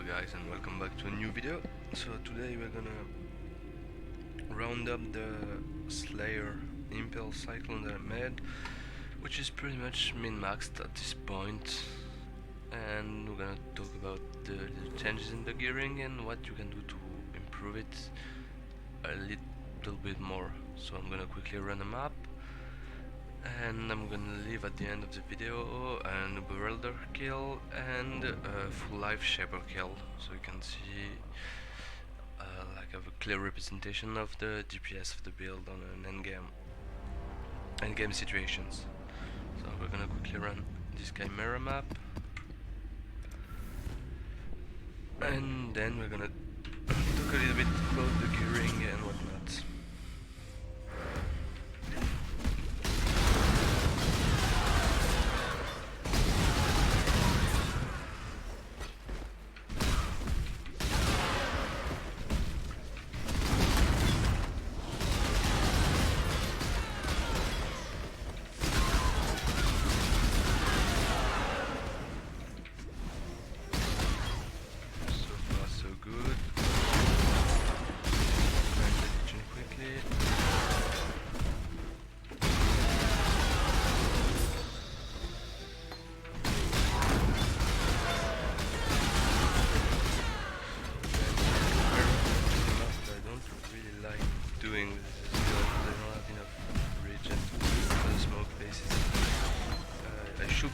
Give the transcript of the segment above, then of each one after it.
guys, and welcome back to a new video. So today we're gonna round up the Slayer Impale Cyclone that I made, which is pretty much min-maxed at this point, and we're gonna talk about the changes in the gearing and what you can do to improve it a little bit more. So I'm gonna quickly run a map, and I'm gonna leave at the end of the video an Bewilder kill and a full life Shaper kill, so you can see like a clear representation of the DPS of the build on an endgame situations. So we're gonna quickly run this Chimera map, and then we're gonna talk a little bit about the gearing and whatnot.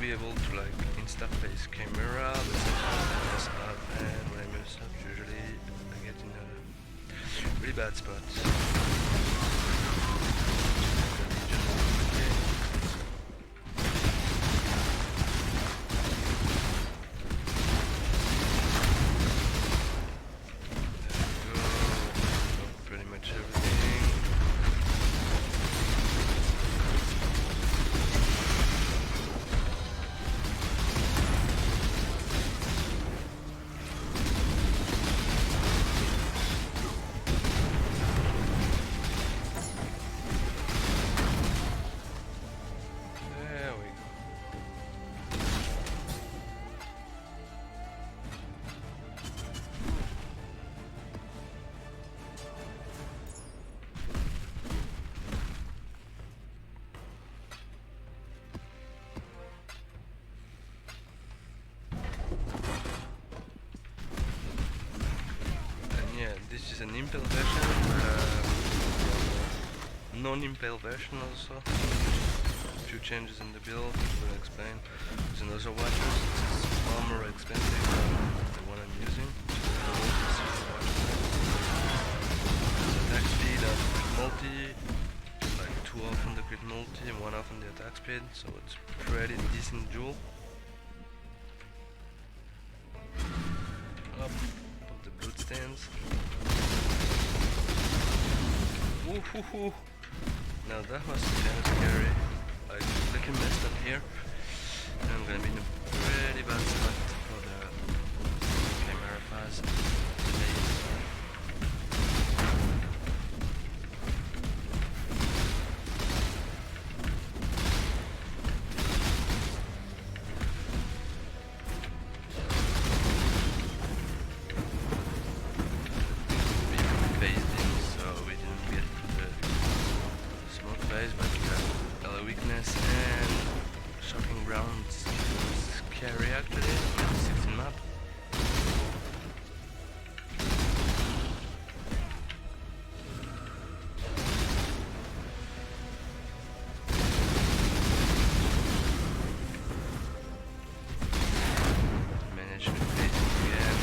Be able to like insta-face camera, but sometimes I mess up, and when I mess up usually I get in a really bad spot. Pretty much everything. This is an Impale version, non-Impale version also. A few changes in the build, which I will explain. There's another watcher, it's far more expensive than the one I'm using. Attack speed of crit multi, like 2 off on the crit multi and 1 off on the attack speed, so it's pretty decent duel. Up the blood stands. Woohoo! Now that was kind of scary. I completely messed up here, and I'm gonna be in a pretty bad spot for the camera pass. But we have a weakness and shocking rounds. Scary actually, 16 map. Managed to face it again.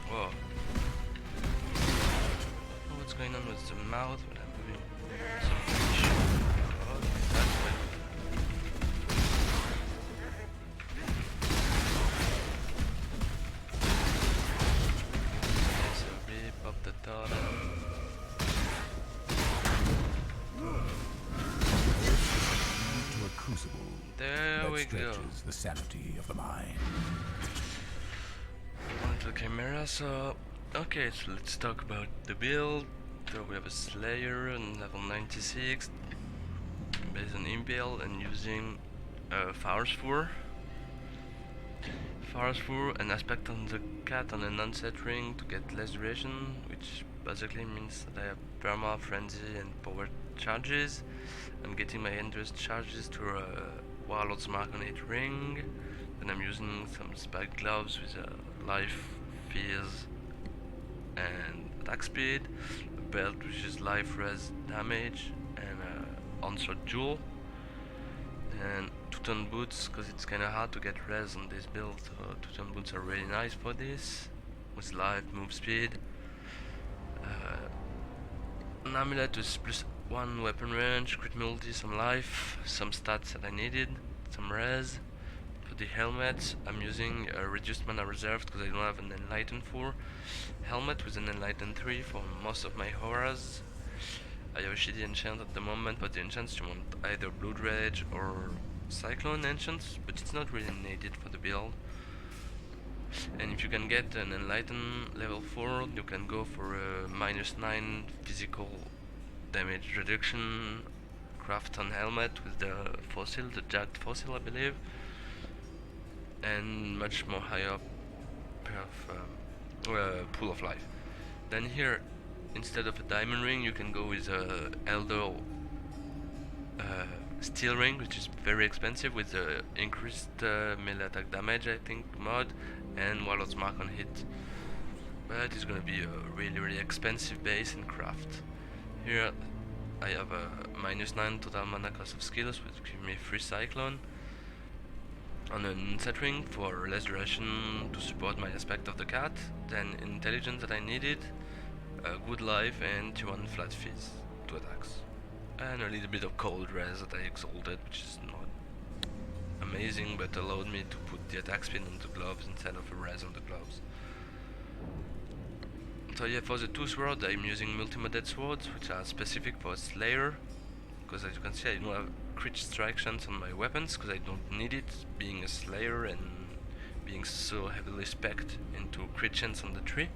Whoa. What's going on with the mouth when I'm moving some fish? Okay, that's way. Okay, so we pop the totem. To a crucible. There we go. The sanity of the mind. Onto the camera, so okay, so let's talk about the build. So we have a Slayer on level 96 based on Impale and using Farspur. Farspur, an aspect on the cat on an unset ring to get less duration, which basically means that I have perma, frenzy, and power charges. I'm getting my endurance charges to a Warlord's Mark on 8 ring. Then I'm using some spike gloves with life, fears, and attack speed. A belt which is life, res, damage, and onslaught jewel. And 2-ton boots, because it's kinda hard to get res on this build, so 2-ton boots are really nice for this, with life, move speed. An amulet with +1 weapon range, crit multi, some life, some stats that I needed, some res. For the helmet, I'm using a reduced mana reserve because I don't have an Enlighten 4 helmet with an Enlighten 3 for most of my auras. I have a shitty enchant at the moment, but the enchants you want either Blood Rage or Cyclone enchants, but it's not really needed for the build. And if you can get an Enlighten level 4, you can go for a -9 physical damage reduction craft on helmet with the fossil, the jagged fossil I believe, and much more higher pool of life. Then here, instead of a diamond ring, you can go with a Elder steel ring, which is very expensive with the increased melee attack damage, I think, mod, and Warlord's Mark on hit. But it's gonna be a really expensive base in craft. Here I have a -9 total mana cost of skills, which give me 3 Cyclone. On an set ring for less duration to support my aspect of the cat, then intelligence that I needed, good life, and 2-1 flat fizz, 2 attacks. And a little bit of cold res that I exalted, which is not amazing, but allowed me to put the attack speed on the gloves instead of a res on the gloves. So yeah, for the 2 swords I'm using multi-modded swords, which are specific for a Slayer, because as you can see I don't have crit strike chance on my weapons, because I don't need it, being a Slayer and being so heavily spec'd into crit chance on the tree.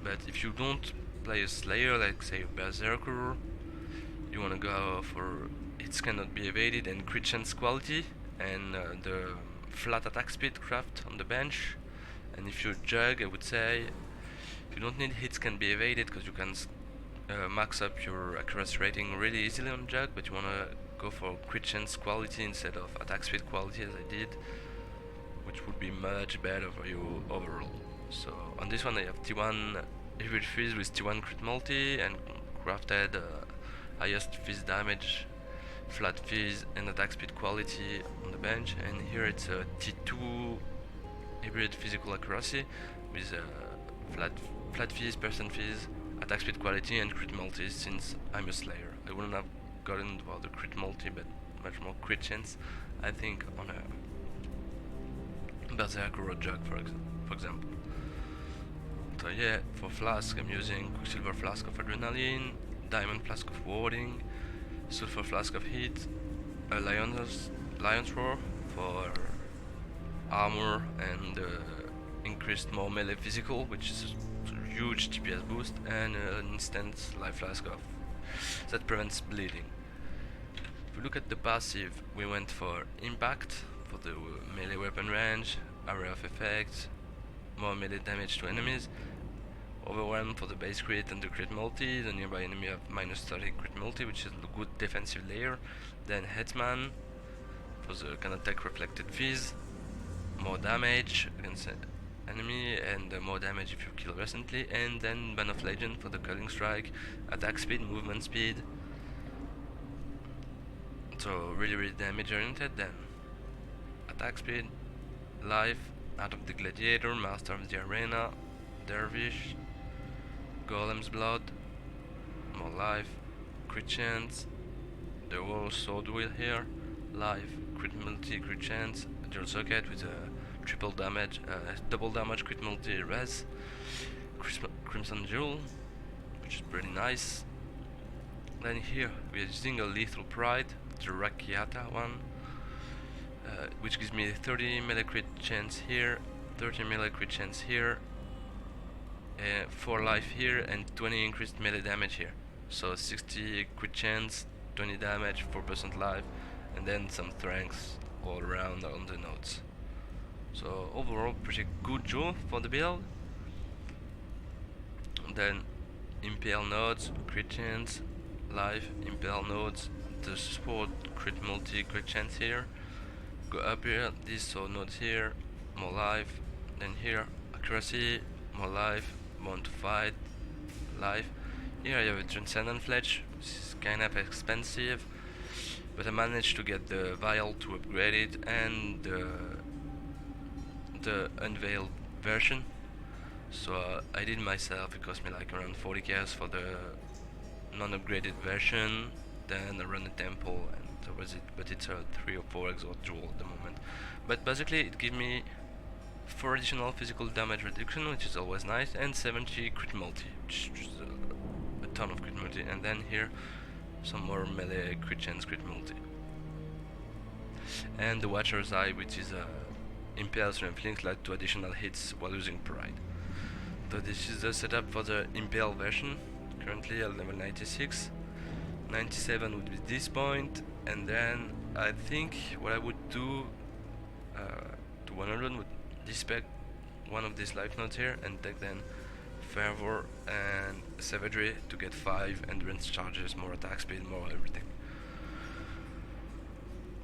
But if you don't play a Slayer, like say a Berserker, you wanna go for hits cannot be evaded and crit chance quality, and the flat attack speed craft on the bench. And if you jug, I would say you don't need hits can be evaded, because you can max up your accuracy rating really easily on jug, but you wanna go for crit chance quality instead of attack speed quality as I did, which would be much better for you overall. So on this one I have T1 hybrid fizz with T1 crit multi and crafted highest fizz damage, flat fizz, and attack speed quality on the bench. And here it's a T2 hybrid physical accuracy with flat fizz, percent fizz, attack speed quality, and crit multi, since I'm a Slayer. I wouldn't have gotten about the crit multi, but much more crit chance, I think, on a Berserker or Jug, for example. So yeah, for flask I'm using Quicksilver Flask of Adrenaline, Diamond Flask of Warding, Sulfur Flask of Heat, a Lion's Roar for armor and increased more melee physical, which is a huge TPS boost, and an instant life flask of that prevents bleeding. If we look at the passive, we went for Impact for the melee weapon range, area of effect, more melee damage to enemies, Overwhelm for the base crit and the crit multi, the nearby enemy have -30 crit multi, which is a good defensive layer. Then Hetman for the can attack reflected fizz, more damage against enemy, and more damage if you kill recently. And then Ban of Legend for the Culling Strike, attack speed, movement speed, so really damage oriented. Then attack speed, life, Art of the Gladiator, Master of the Arena, Dervish, Golem's Blood, more life, crit chance, the whole sword wheel here, life, crit multi, crit chance, dual socket with a triple damage, double damage, crit multi, res, Crimson Jewel, which is pretty nice. Then here we are using a Lethal Pride, the Rakiata one, which gives me 30 melee crit chance here, 30 melee crit chance here, 4 life here, and 20 increased melee damage here. So 60 crit chance, 20 damage, 4% life, and then some strengths all around on the nodes. So overall pretty good jewel for the build. Then Impale nodes, crit chance, life, Impale nodes, the support, crit multi, crit chance here. Go up here, these so nodes here, more life, then here, accuracy, more life, born to fight, life. Here I have a transcendent fletch, which is kind of expensive, but I managed to get the vial to upgrade it and the unveiled version. So I did myself. It cost me like around 40k for the non-upgraded version. Then I run the temple and that was it. But it's a 3 or 4 exalt jewel at the moment. But basically it gives me 4 additional physical damage reduction, which is always nice, and 70 crit multi, which is a ton of crit multi. And then here some more melee crit chance, crit multi. And the Watcher's Eye, which is a Impale strength link like 2 additional hits while using Pride. So this is the setup for the Impale version, currently at level 96. 97 would be this point, and then I think what I would do to 100 would dispec one of these life nodes here and take then Fervor and Savagery to get 5 endurance charges, more attack speed, more everything.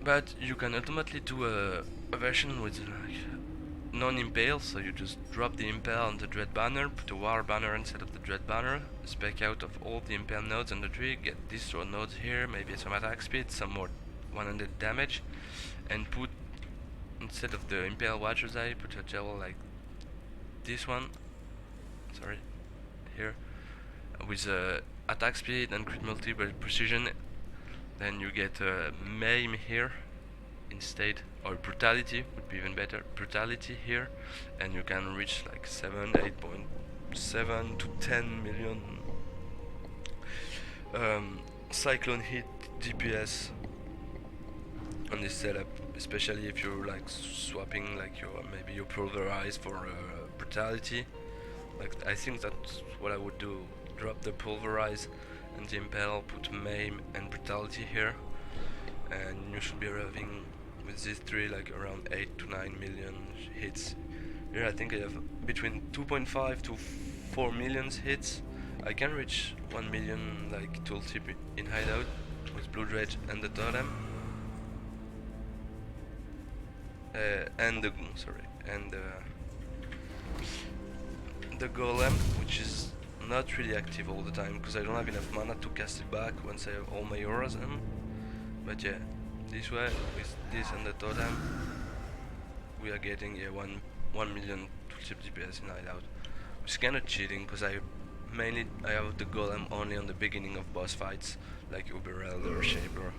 But you can ultimately do a version with like non-impale, so you just drop the impale on the dread banner, put a war banner instead of the dread banner, spec out of all the impale nodes on the tree, get these 4 nodes here, maybe some attack speed, some more 100 damage, and put, instead of the impale watcher's eye, put a gel like this one, sorry, here, with attack speed and crit multi but precision. Then you get maim here instead, or brutality would be even better, brutality here, and you can reach like 8.7 to 10 million cyclone hit DPS on this setup, especially if you're like swapping like your maybe your pulverize for brutality. Like I think that's what I would do, drop the pulverize and the impale, put maim and brutality here, and you should be having with these 3 like around 8 to 9 million hits. Here I think I have between 2.5 to 4 million hits. I can reach 1 million like tooltip in hideout with blue dredge and the totem, and the the golem, which is not really active all the time because I don't have enough mana to cast it back once I have all my auras in. But yeah, this way with this and the totem we are getting 1 million tooltip DPS in hideout, which is kinda cheating because I have the golem only on the beginning of boss fights like Uber Elder or Shaper.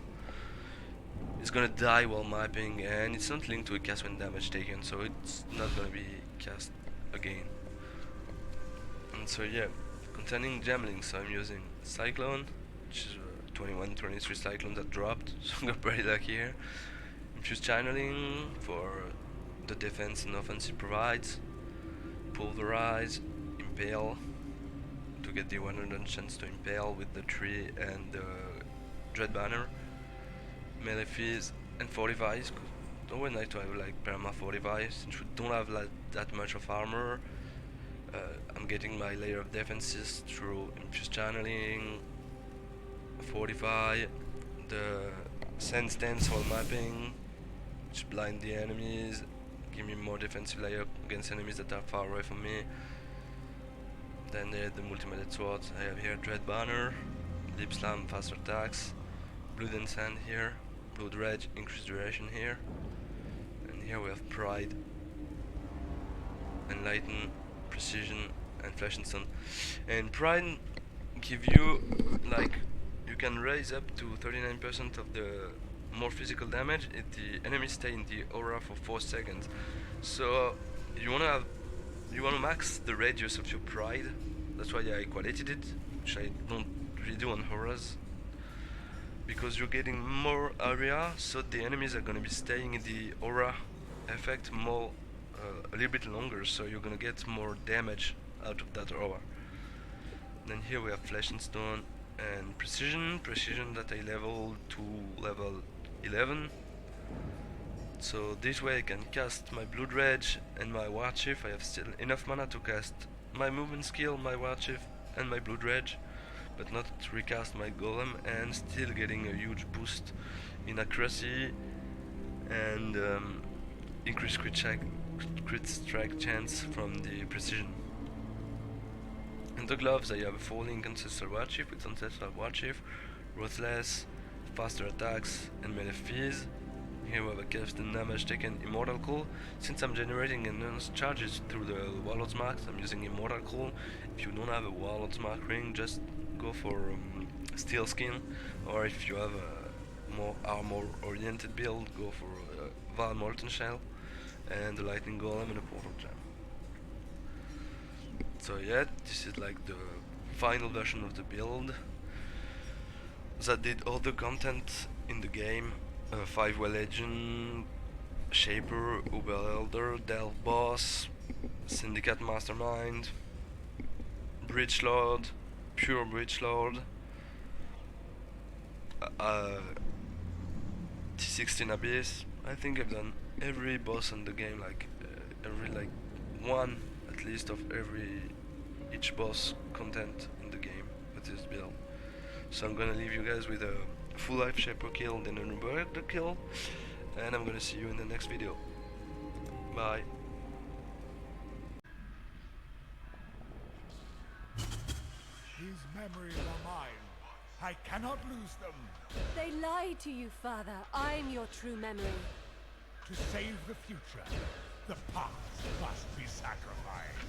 It's gonna die while mapping and it's not linked to a cast when damage taken, so it's not gonna be cast again. And so yeah, concerning gem links, so I'm using Cyclone, which is 21, 23 Cyclone that dropped, so I got pretty lucky here. Infused Channeling for the defense and offensive provides, Pulverize, Impale to get the 100 chance to impale with the tree and the Dread Banner, melee fees and fortifies. It's always nice to have like perma fortifies since we don't have like that much of armor. I'm getting my layer of defenses through infused channeling, fortify, the sense dance while mapping, which blind the enemies, give me more defensive layer against enemies that are far away from me. Then there's the multimeted swords. I have here Dread Banner, Lip Slam, faster attacks, Blood and Sand here, Blood Rage, increased duration here, and here we have Pride, Enlighten, Precision, and Flesh and Stone. And Pride give you like, you can raise up to 39% of the more physical damage if the enemy stay in the aura for 4 seconds. So you wanna max the radius of your Pride. That's why I qualified it, which I don't really do on auras, because you're getting more area, so the enemies are gonna be staying in the aura effect more a little bit longer, so you're gonna get more damage out of that aura. Then here we have Flesh and Stone and Precision that I leveled to level 11. So this way I can cast my Blood Rage and my War Chief. I have still enough mana to cast my movement skill, my War Chief and my Blood Rage, but not recast my Golem, and still getting a huge boost in accuracy and increased crit strike chance from the precision. In the gloves I have a falling Ancestral War Chief with Ancestral War Chief, Ruthless, faster attacks and melee fees. Here we have a cast and damage taken Immortal Cool. Since I'm generating enhanced charges through the Warlord's Marks, I'm using Immortal Cool. If you don't have a Warlord's Mark ring, just go for Steel Skin, or if you have a more armor oriented build, go for Val Molten Shell and the Lightning Golem and a Portal Gem. So yeah, this is like the final version of the build that did all the content in the game. 5-Well Legend, Shaper, Uber Elder, Delve Boss, Syndicate Mastermind, Bridge Lord, Pure Bridge Lord, T16 Abyss. I think I've done every boss in the game, like every one at least of each boss content in the game with this build. So I'm gonna leave you guys with a full life Shaper kill, then an Uber kill, and I'm gonna see you in the next video. Bye. These memories are mine. I cannot lose them. They lied to you, Father. I'm your true memory. To save the future, the past must be sacrificed.